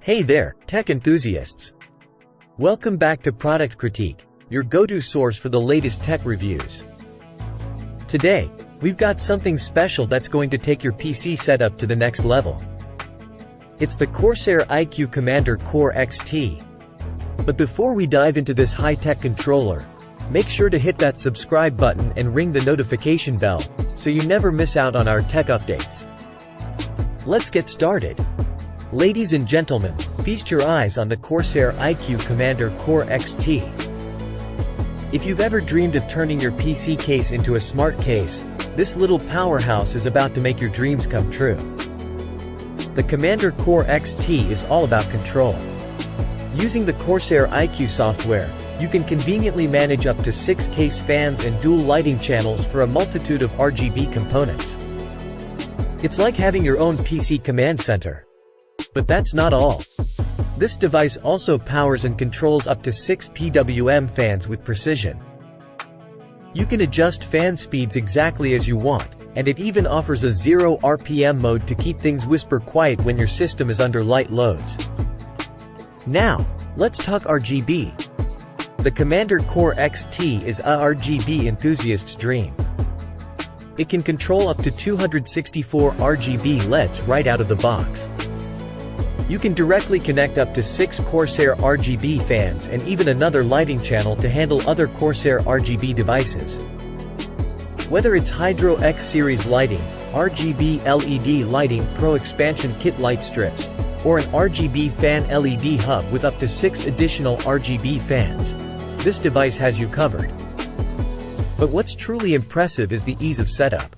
Hey there, tech enthusiasts! Welcome back to Product Critique, your go-to source for the latest tech reviews. Today, we've got something special that's going to take your PC setup to the next level. It's the CORSAIR iCUE Commander Core XT. But before we dive into this high-tech controller, make sure to hit that subscribe button and ring the notification bell, so you never miss out on our tech updates. Let's get started. Ladies and gentlemen, feast your eyes on the CORSAIR iCUE Commander Core XT. If you've ever dreamed of turning your PC case into a smart case, this little powerhouse is about to make your dreams come true. The Commander Core XT is all about control. Using the CORSAIR iCUE software, you can conveniently manage up to 6 case fans and dual lighting channels for a multitude of RGB components. It's like having your own PC command center. But that's not all. This device also powers and controls up to 6 PWM fans with precision. You can adjust fan speeds exactly as you want, and it even offers a 0 RPM mode to keep things whisper quiet when your system is under light loads. Now, let's talk RGB. The Commander Core XT is a RGB enthusiast's dream. It can control up to 264 RGB LEDs right out of the box. You can directly connect up to 6 CORSAIR RGB fans and even another lighting channel to handle other CORSAIR RGB devices. Whether it's Hydro X Series lighting, RGB LED lighting Pro Expansion Kit light strips, or an RGB fan LED hub with up to 6 additional RGB fans, this device has you covered. But what's truly impressive is the ease of setup.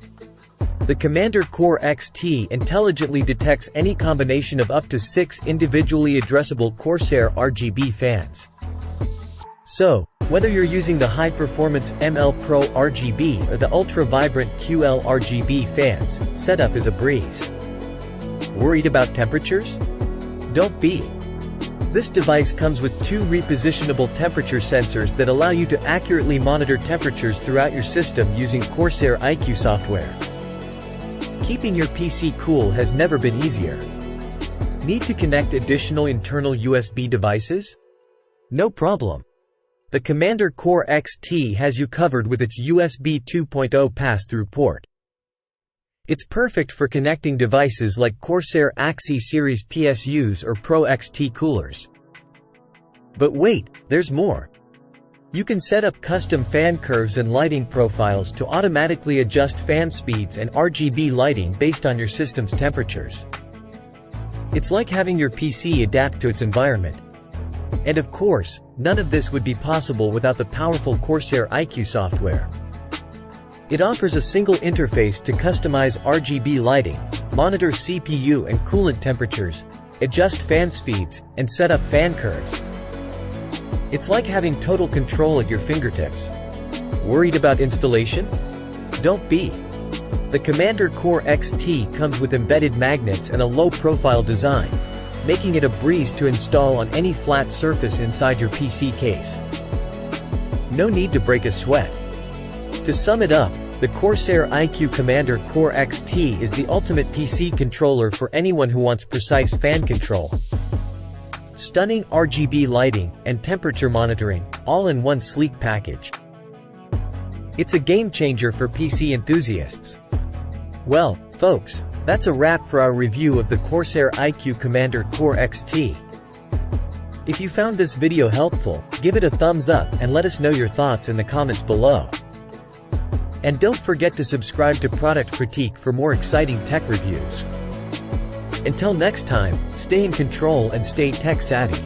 The Commander Core XT intelligently detects any combination of up to 6 individually addressable CORSAIR RGB fans. So, whether you're using the high-performance ML Pro RGB or the ultra-vibrant QL RGB fans, setup is a breeze. Worried about temperatures? Don't be. This device comes with 2 repositionable temperature sensors that allow you to accurately monitor temperatures throughout your system using CORSAIR iCUE software. Keeping your PC cool has never been easier. Need to connect additional internal USB devices? No problem. The Commander Core XT has you covered with its USB 2.0 pass-through port. It's perfect for connecting devices like CORSAIR iCUE Series PSUs or Pro XT coolers. But wait, there's more. You can set up custom fan curves and lighting profiles to automatically adjust fan speeds and RGB lighting based on your system's temperatures. It's like having your PC adapt to its environment. And of course, none of this would be possible without the powerful CORSAIR iCUE software. It offers a single interface to customize RGB lighting, monitor CPU and coolant temperatures, adjust fan speeds, and set up fan curves. It's like having total control at your fingertips. Worried about installation? Don't be. The Commander Core XT comes with embedded magnets and a low-profile design, making it a breeze to install on any flat surface inside your PC case. No need to break a sweat. To sum it up, the CORSAIR iCUE Commander Core XT is the ultimate PC controller for anyone who wants precise fan control. Stunning RGB lighting and temperature monitoring, all in one sleek package. It's a game changer for PC enthusiasts. Well, folks, that's a wrap for our review of the CORSAIR iCUE Commander Core XT. If you found this video helpful, give it a thumbs up and let us know your thoughts in the comments below. And don't forget to subscribe to Product Critique for more exciting tech reviews. Until next time, stay in control and stay tech savvy.